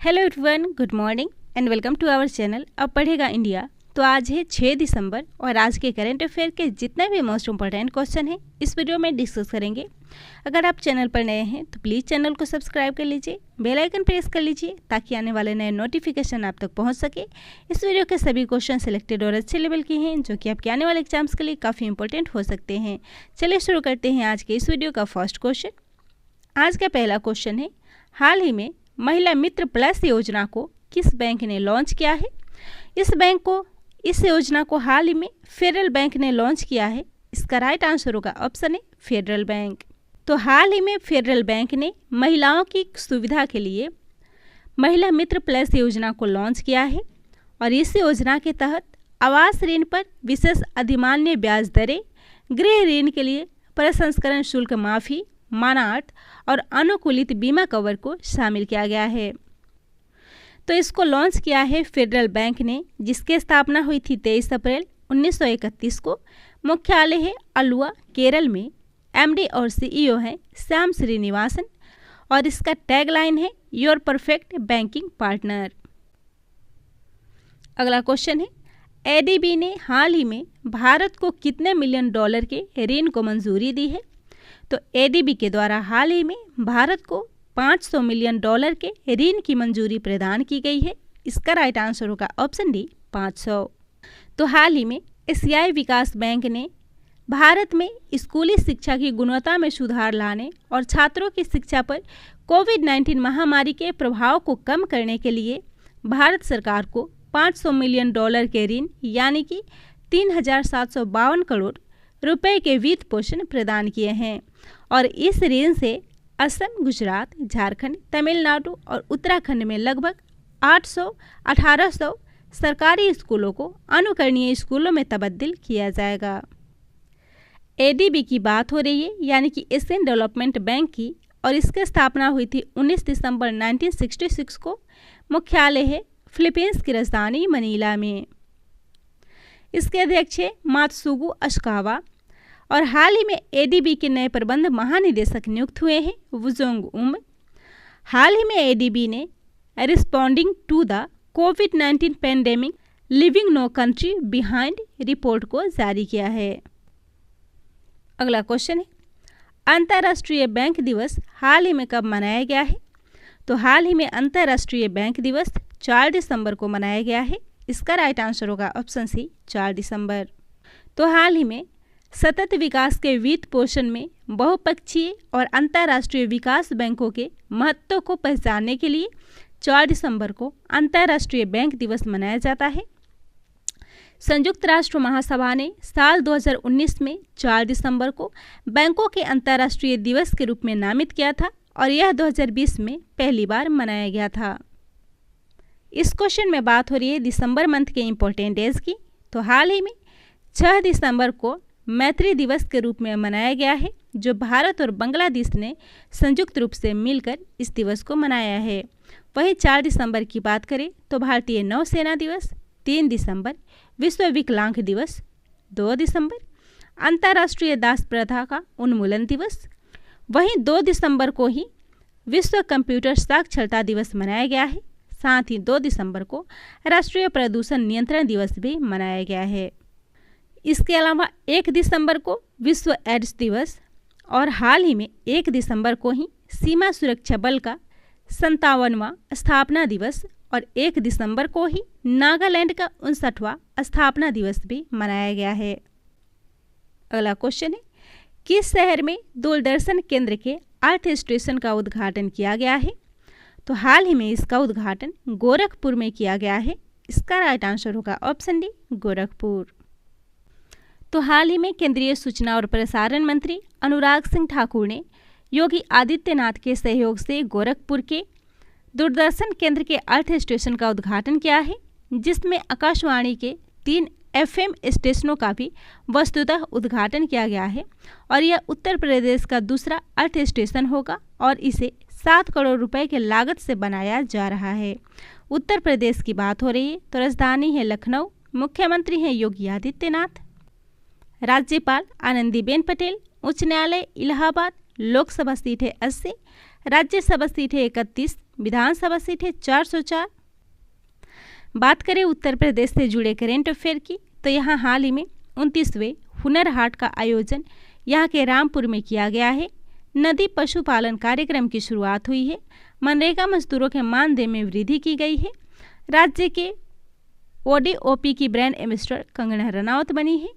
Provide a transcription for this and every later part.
Hello everyone, good morning and welcome to our channel अब पढ़ेगा India. तो आज है 6 दिसंबर और आज के करंट अफेयर के जितने भी मोस्ट इंपॉर्टेंट क्वेश्चन हैं इस वीडियो में डिस्कस करेंगे। अगर आप चैनल पर नए हैं तो प्लीज़ चैनल को सब्सक्राइब कर लीजिए, बेल आइकन प्रेस कर लीजिए ताकि आने वाले नए नोटिफिकेशन आप तक पहुँच सके। इस वीडियो के सभी क्वेश्चन सिलेक्टेड और अच्छे लेवल के हैं जो कि आपके आने वाले एग्जाम्स के लिए काफ़ी इंपॉर्टेंट हो सकते हैं। चलिए शुरू करते हैं आज के इस वीडियो का फर्स्ट क्वेश्चन। आज का पहला क्वेश्चन है, हाल ही में महिला मित्र प्लस योजना को किस बैंक ने लॉन्च किया है? इस योजना को हाल ही में फेडरल बैंक ने लॉन्च किया है। इसका राइट आंसर होगा ऑप्शन है फेडरल बैंक। तो हाल ही में फेडरल बैंक ने महिलाओं की सुविधा के लिए महिला मित्र प्लस योजना को लॉन्च किया है और इस योजना के तहत आवास ऋण पर विशेष अधिमान्य ब्याज दरें, गृह ऋण के लिए प्रसंस्करण शुल्क माफ़ी, मानार्थ और अनुकूलित बीमा कवर को शामिल किया गया है। तो इसको लॉन्च किया है फेडरल बैंक ने, जिसकी स्थापना हुई थी 23 अप्रैल 1931 को। मुख्यालय है अलुवा, केरल में। एमडी और सीईओ हैं श्याम श्रीनिवासन और इसका टैगलाइन है योर परफेक्ट बैंकिंग पार्टनर। अगला क्वेश्चन है, एडीबी ने हाल ही में भारत को कितने मिलियन डॉलर के ऋण को मंजूरी दी है? तो एडीबी के द्वारा हाल ही में भारत को 500 मिलियन डॉलर के ऋण की मंजूरी प्रदान की गई है। इसका राइट आंसर होगा ऑप्शन डी 500। तो हाल ही में एशियाई विकास बैंक ने भारत में स्कूली शिक्षा की गुणवत्ता में सुधार लाने और छात्रों की शिक्षा पर कोविड-19 महामारी के प्रभाव को कम करने के लिए भारत सरकार को 500 मिलियन डॉलर के ऋण यानी कि 3,752 करोड़ रुपए के वित्त पोषण प्रदान किए हैं और इस ऋण से असम, गुजरात, झारखंड, तमिलनाडु और उत्तराखंड में लगभग 800-1800 सरकारी स्कूलों को अनुकरणीय स्कूलों में तब्दील किया जाएगा। एडीबी की बात हो रही है यानी कि एशियन डेवलपमेंट बैंक की, और इसकी स्थापना हुई थी 19 दिसंबर 1966 को। मुख्यालय है फिलीपींस की राजधानी मनीला में। इसके अध्यक्ष है मात्सुगु अशिकावा और हाल ही में एडीबी के नए प्रबंध महानिदेशक नियुक्त हुए हैं वुजोंग उम। हाल ही में एडीबी ने रिस्पॉन्डिंग टू द कोविड-19 pandemic leaving no country behind report को जारी किया है। अगला क्वेश्चन है, अंतर्राष्ट्रीय बैंक दिवस हाल ही में कब मनाया गया है? तो हाल ही में अंतर्राष्ट्रीय बैंक दिवस 4 दिसंबर को मनाया गया है। इसका राइट आंसर होगा ऑप्शन सी 4 दिसंबर। तो हाल ही में सतत विकास के वित्त पोषण में बहुपक्षीय और अंतर्राष्ट्रीय विकास बैंकों के महत्व को पहचानने के लिए 4 दिसंबर को अंतर्राष्ट्रीय बैंक दिवस मनाया जाता है। संयुक्त राष्ट्र महासभा ने साल 2019 में 4 दिसंबर को बैंकों के अंतर्राष्ट्रीय दिवस के रूप में नामित किया था और यह 2020 में पहली बार मनाया गया था। इस क्वेश्चन में बात हो रही है दिसंबर मंथ के इम्पोर्टेंट डेज की। तो हाल ही में 6 दिसंबर को मैत्री दिवस के रूप में मनाया गया है, जो भारत और बांग्लादेश ने संयुक्त रूप से मिलकर इस दिवस को मनाया है। वहीं 4 दिसंबर की बात करें तो भारतीय नौसेना दिवस, 3 दिसंबर विश्व विकलांग दिवस, 2 दिसंबर अंतर्राष्ट्रीय दास प्रथा का उन्मूलन दिवस, वहीं 2 दिसंबर को ही विश्व कंप्यूटर साक्षरता दिवस मनाया गया है। साथ ही 2 दिसंबर को राष्ट्रीय प्रदूषण नियंत्रण दिवस भी मनाया गया है। इसके अलावा 1 दिसंबर को विश्व एड्स दिवस और हाल ही में 1 दिसंबर को ही सीमा सुरक्षा बल का 57वां स्थापना दिवस और 1 दिसंबर को ही नागालैंड का 59वां स्थापना दिवस भी मनाया गया है। अगला क्वेश्चन है, किस शहर में दूरदर्शन केंद्र के अर्थ स्टेशन का उद्घाटन किया गया है? तो हाल ही में इसका उद्घाटन गोरखपुर में किया गया है। इसका राइट आंसर होगा ऑप्शन डी गोरखपुर। तो हाल ही में केंद्रीय सूचना और प्रसारण मंत्री अनुराग सिंह ठाकुर ने योगी आदित्यनाथ के सहयोग से गोरखपुर के दूरदर्शन केंद्र के अर्थ स्टेशन का उद्घाटन किया है, जिसमें आकाशवाणी के 3 एफएम स्टेशनों का भी वस्तुतः उद्घाटन किया गया है और यह उत्तर प्रदेश का दूसरा अर्थ स्टेशन होगा और इसे 7 करोड़ रुपए के लागत से बनाया जा रहा है। उत्तर प्रदेश की बात हो रही है तो राजधानी है लखनऊ, मुख्यमंत्री हैं योगी आदित्यनाथ, राज्यपाल आनंदीबेन पटेल, उच्च न्यायालय इलाहाबाद, लोकसभा सीट है 80, राज्यसभा सीट है 31, विधानसभा सीट है 404। बात करें उत्तर प्रदेश से जुड़े करंट अफेयर की, तो यहाँ हाल ही में 29वें हुनर हाट का आयोजन यहाँ के रामपुर में किया गया है। नदी पशुपालन कार्यक्रम की शुरुआत हुई है। मनरेगा मजदूरों के मानदेय में वृद्धि की गई है। राज्य के ओडीओपी की ब्रांड एम्बेसडर कंगना रनौत बनी है।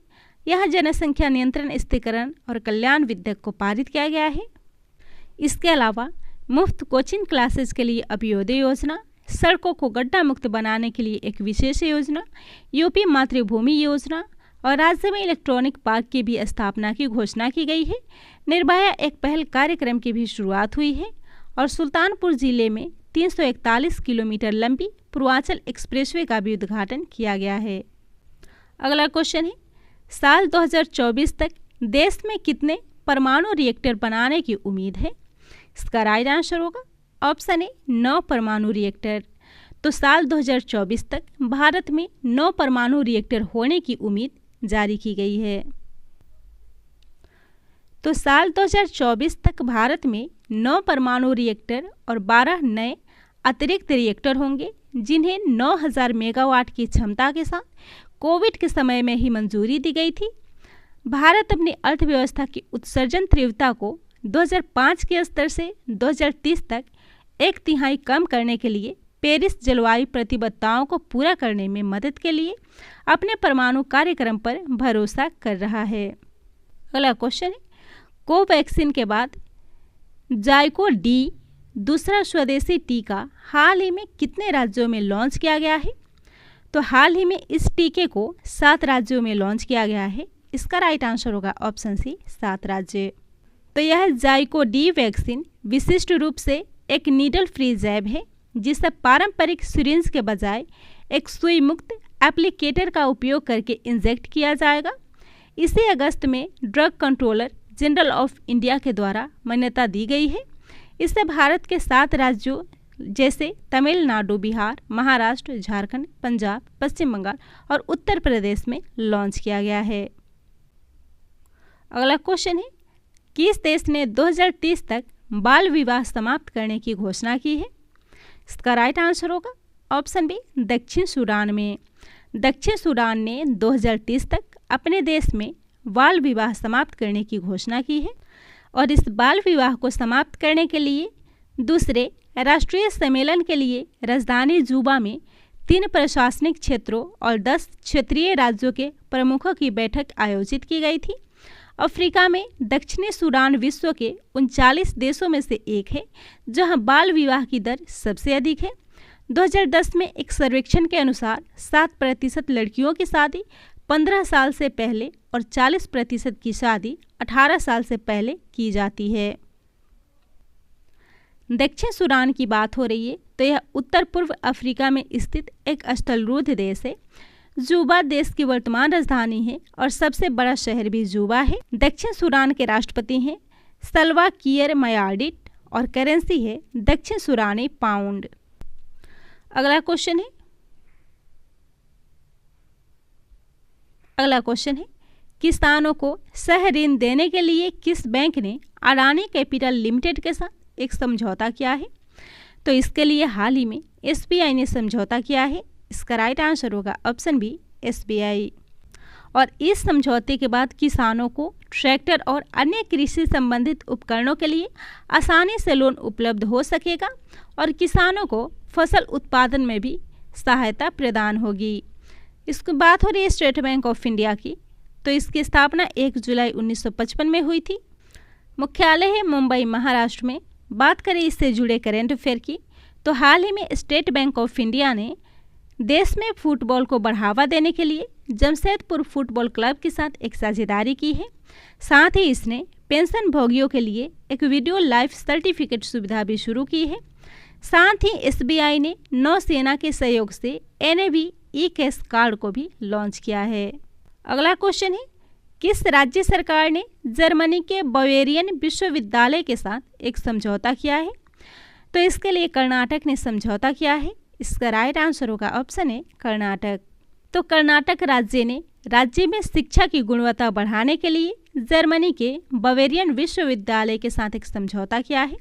यह जनसंख्या नियंत्रण, स्थिरीकरण और कल्याण विधेयक को पारित किया गया है। इसके अलावा मुफ्त कोचिंग क्लासेस के लिए अभ्युदय योजना, सड़कों को गड्ढा मुक्त बनाने के लिए एक विशेष योजना, यूपी मातृभूमि योजना और राज्य में इलेक्ट्रॉनिक पार्क की भी स्थापना की घोषणा की गई है। निर्भया एक पहल कार्यक्रम की भी शुरुआत हुई है और सुल्तानपुर जिले में 341 किलोमीटर लंबी पूर्वांचल एक्सप्रेसवे का भी उद्घाटन किया गया है। अगला क्वेश्चन है, साल 2024 तक देश में कितने परमाणु रिएक्टर बनाने की उम्मीद है? इसका राइट आंसर होगा ऑप्शन ए 9 परमाणु रिएक्टर। तो साल 2024 तक भारत में 9 परमाणु रिएक्टर होने की उम्मीद जारी की गई है। तो साल 2024 तक भारत में 9 परमाणु रिएक्टर और 12 नए अतिरिक्त रिएक्टर होंगे, जिन्हें 9000 मेगावाट की क्षमता के साथ कोविड के समय में ही मंजूरी दी गई थी। भारत अपनी अर्थव्यवस्था की उत्सर्जन तीव्रता को 2005 के स्तर से 2030 तक 1/3 कम करने के लिए पेरिस जलवायु प्रतिबद्धताओं को पूरा करने में मदद के लिए अपने परमाणु कार्यक्रम पर भरोसा कर रहा है। अगला क्वेश्चन है, कोवैक्सीन के बाद जाइको डी दूसरा स्वदेशी टीका हाल ही में कितने राज्यों में लॉन्च किया गया है? तो हाल ही में इस टीके को 7 राज्यों में लॉन्च किया गया है। इसका राइट आंसर होगा ऑप्शन सी 7 राज्य। तो यह जाइको डी वैक्सीन विशिष्ट रूप से एक नीडल फ्री जैब है, जिसे पारंपरिक सिरिंज के बजाय एक सुई मुक्त एप्लीकेटर का उपयोग करके इंजेक्ट किया जाएगा। इसे अगस्त में drug controller general of India के द्वारा मान्यता दी गई है। इसे भारत के 7 राज्यों जैसे तमिलनाडु, बिहार, महाराष्ट्र, झारखंड, पंजाब, पश्चिम बंगाल और उत्तर प्रदेश में लॉन्च किया गया है। अगला क्वेश्चन है, किस देश ने 2030 तक बाल विवाह समाप्त करने की घोषणा की है? इसका राइट आंसर होगा ऑप्शन बी दक्षिण सूडान में। दक्षिण सूडान ने 2030 तक अपने देश में बाल विवाह समाप्त करने की घोषणा की है और इस बाल विवाह को समाप्त करने के लिए दूसरे राष्ट्रीय सम्मेलन के लिए राजधानी जुबा में 3 प्रशासनिक क्षेत्रों और 10 क्षेत्रीय राज्यों के प्रमुखों की बैठक आयोजित की गई थी। अफ्रीका में दक्षिणी सूडान विश्व के 39 देशों में से एक है जहां बाल विवाह की दर सबसे अधिक है। 2010 में एक सर्वेक्षण के अनुसार 7% लड़कियों की शादी 15 साल से पहले और 40% की शादी 18 साल से पहले की जाती है। दक्षिण सूडान की बात हो रही है तो यह उत्तर पूर्व अफ्रीका में स्थित एक स्थलरूढ़ देश है। जुबा देश की वर्तमान राजधानी है और सबसे बड़ा शहर भी जुबा है। दक्षिण सूडान के राष्ट्रपति हैं सल्वा किर मायार्डिट और करेंसी है दक्षिण सूडानी पाउंड। अगला क्वेश्चन है किसानों को सह ऋण देने के लिए किस बैंक ने अडानी कैपिटल लिमिटेड के साथ एक समझौता किया है? तो इसके लिए हाल ही में एसबीआई ने समझौता किया है। इसका राइट आंसर होगा ऑप्शन बी एसबीआई। और इस समझौते के बाद किसानों को ट्रैक्टर और अन्य कृषि संबंधित उपकरणों के लिए आसानी से लोन उपलब्ध हो सकेगा और किसानों को फसल उत्पादन में भी सहायता प्रदान होगी। इसकी बात हो रही है स्टेट बैंक ऑफ इंडिया की, तो इसकी स्थापना 1 जुलाई 1955 में हुई थी। मुख्यालय है मुंबई, महाराष्ट्र में। बात करें इससे जुड़े करंट अफेयर की, तो हाल ही में स्टेट बैंक ऑफ इंडिया ने देश में फुटबॉल को बढ़ावा देने के लिए जमशेदपुर फुटबॉल क्लब के साथ एक साझेदारी की है। साथ ही इसने पेंशन भोगियों के लिए एक वीडियो लाइफ सर्टिफिकेट सुविधा भी शुरू की है। साथ ही एसबीआई ने नौसेना के सहयोग से एनएवी ई कैश कार्ड को भी लॉन्च किया है। अगला क्वेश्चन है, किस राज्य सरकार ने जर्मनी के बावेरियन विश्वविद्यालय के साथ एक समझौता किया है? तो इसके लिए कर्नाटक ने समझौता किया है। इसका राइट आंसर होगा ऑप्शन ए कर्नाटक। तो कर्नाटक राज्य ने राज्य में शिक्षा की गुणवत्ता बढ़ाने के लिए जर्मनी के बावेरियन विश्वविद्यालय के साथ एक समझौता किया है।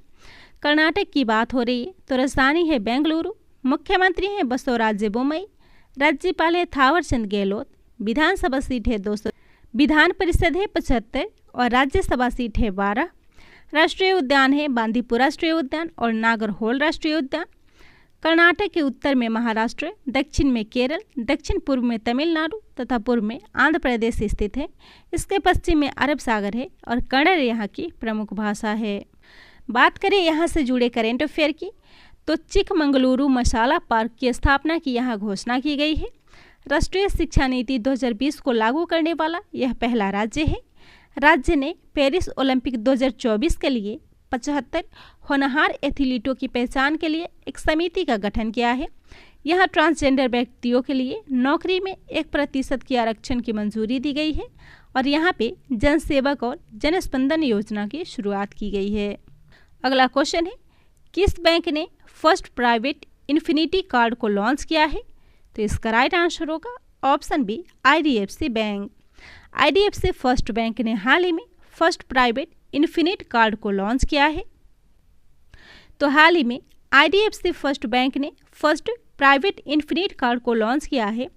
कर्नाटक की बात हो रही है तो राजधानी है बेंगलुरु, मुख्यमंत्री हैं बसवराज बोम्मई, राज्यपाल है थावरचंद गहलोत, विधानसभा सीट है 200, विधान परिषद है 75 और राज्यसभा सीट है 12। राष्ट्रीय उद्यान है बांदीपुर राष्ट्रीय उद्यान और नागरहोल राष्ट्रीय उद्यान। कर्नाटक के उत्तर में महाराष्ट्र, दक्षिण में केरल, दक्षिण पूर्व में तमिलनाडु तथा पूर्व में आंध्र प्रदेश स्थित है। इसके पश्चिम में अरब सागर है और कन्नड़ यहाँ की प्रमुख भाषा है। बात करें यहाँ से जुड़े करेंट अफेयर की तो चिकमंगलुरु मसाला पार्क की स्थापना की यहाँ घोषणा की गई है। राष्ट्रीय शिक्षा नीति 2020 को लागू करने वाला यह पहला राज्य है। राज्य ने पेरिस ओलंपिक 2024 के लिए 75 होनहार एथलीटों की पहचान के लिए एक समिति का गठन किया है। यहाँ ट्रांसजेंडर व्यक्तियों के लिए नौकरी में 1% की आरक्षण की मंजूरी दी गई है और यहाँ पे जन सेवक और जन स्पंदन योजना की शुरुआत की गई है। अगला क्वेश्चन है, किस बैंक ने फर्स्ट प्राइवेट इन्फिनिटी कार्ड को लॉन्च किया है? तो इसका राइट आंसर होगा option B, IDFC bank. IDFC first bank ने हाल ही में फर्स्ट प्राइवेट इन्फिनिट कार्ड को लॉन्च किया है। तो हाल ही में IDFC फर्स्ट बैंक ने फर्स्ट प्राइवेट इन्फिनिट कार्ड को लॉन्च किया है।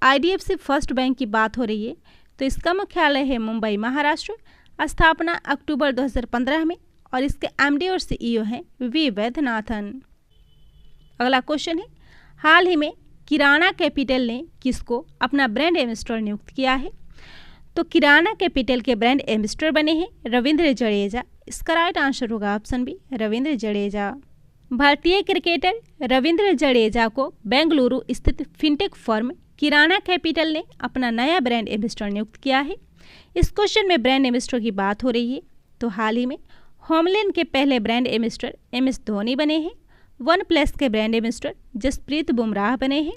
IDFC फर्स्ट बैंक की बात हो रही है तो इसका मुख्यालय है मुंबई महाराष्ट्र। स्थापना अक्टूबर 2015 में और इसके MD और CEO हैं वी वैद्यनाथन। अगला क्वेश्चन है, हाल ही में किराना कैपिटल ने किसको अपना ब्रांड एम्बेसडर नियुक्त किया है? तो किराना कैपिटल के ब्रांड एम्बेसडर बने हैं रविंद्र जडेजा। इसका राइट आंसर होगा ऑप्शन बी, रविंद्र जडेजा। भारतीय क्रिकेटर रविंद्र जडेजा को बेंगलुरु स्थित फिनटेक फर्म किराना कैपिटल ने अपना नया ब्रांड एम्बेसडर नियुक्त किया है। इस क्वेश्चन में ब्रांड एम्बेसडर की बात हो रही है तो हाल ही में होमलैंड के पहले ब्रांड एम्बेसडर MS धोनी बने हैं। OnePlus के ब्रांड एम्बेसडर जसप्रीत बुमराह बने हैं।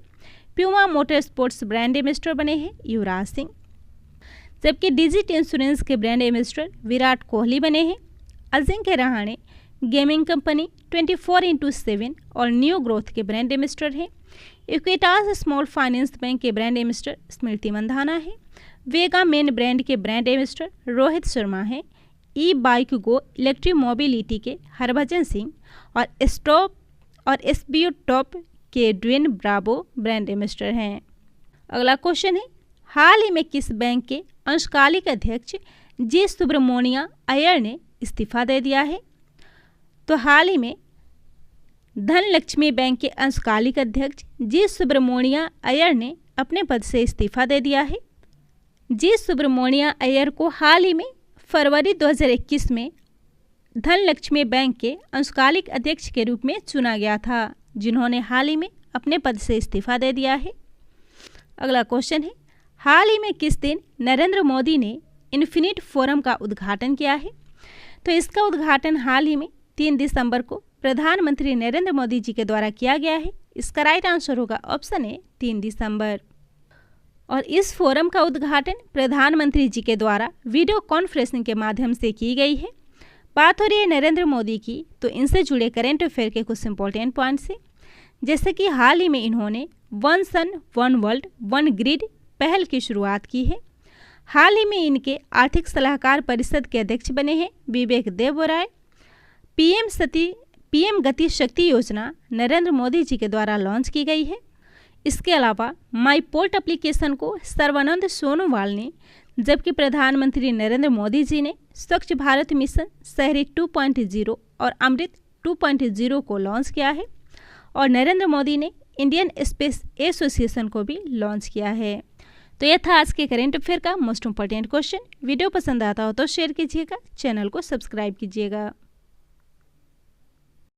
Puma motor sports brand ambassador बने हैं युवराज सिंह। जबकि डिजिट इंश्योरेंस के ब्रांड एम्बेसडर विराट कोहली बने हैं। Ajinkya Rahane gaming company 24x7 और न्यू ग्रोथ के ब्रांड एम्बेसडर हैं। इक्विटास स्मॉल फाइनेंस बैंक के ब्रांड एम्बेसडर स्मृति मंधाना है। वेगा मेन ब्रांड के ब्रांड एम्बेसडर रोहित शर्मा हैं। ई बाइक गो इलेक्ट्रिक मोबिलिटी के हरभजन सिंह और SBO टॉप के ड्वेन ब्रावो ब्रांड एम्बेसडर हैं। अगला क्वेश्चन है, हाल ही में किस बैंक के अंशकालिक अध्यक्ष जी सुब्रमोनिया अय्यर ने इस्तीफा दे दिया है? तो हाल ही में धनलक्ष्मी बैंक के अंशकालिक अध्यक्ष जी सुब्रमोनिया अय्यर ने अपने पद से इस्तीफा दे दिया है। जी सुब्रमोनिया अय्यर को हाल ही में फरवरी 2021 में धनलक्ष्मी बैंक के अंशकालिक अध्यक्ष के रूप में चुना गया था, जिन्होंने हाल ही में अपने पद से इस्तीफा दे दिया है। अगला क्वेश्चन है, हाल ही में किस दिन नरेंद्र मोदी ने इन्फिनिट फोरम का उद्घाटन किया है? तो इसका उद्घाटन हाल ही में 3 दिसंबर को प्रधानमंत्री नरेंद्र मोदी जी के द्वारा किया गया है। इसका राइट आंसर होगा ऑप्शन ए, 3 दिसंबर। और इस फोरम का उद्घाटन प्रधानमंत्री जी के द्वारा वीडियो कॉन्फ्रेंसिंग के माध्यम से की गई है। बात हो रही है नरेंद्र मोदी की तो इनसे जुड़े करेंट अफेयर के कुछ इंपॉर्टेंट पॉइंट्स हैं, जैसे कि हाल ही में इन्होंने one sun one world one grid पहल की शुरुआत की है। हाल ही में इनके आर्थिक सलाहकार परिषद के अध्यक्ष बने हैं विवेक देबराय। PM गति शक्ति योजना नरेंद्र मोदी जी के द्वारा लॉन्च की गई है। इसके अलावा माई पोर्ट एप्लीकेशन को सर्बानंद सोनोवाल ने, जबकि प्रधानमंत्री नरेंद्र मोदी जी ने स्वच्छ भारत मिशन शहरी 2.0 और अमृत 2.0 को लॉन्च किया है और नरेंद्र मोदी ने इंडियन स्पेस एसोसिएशन को भी लॉन्च किया है। तो यह था आज के करेंट अफेयर का मोस्ट इंपॉर्टेंट क्वेश्चन। वीडियो पसंद आता हो तो शेयर कीजिएगा, चैनल को सब्सक्राइब कीजिएगा।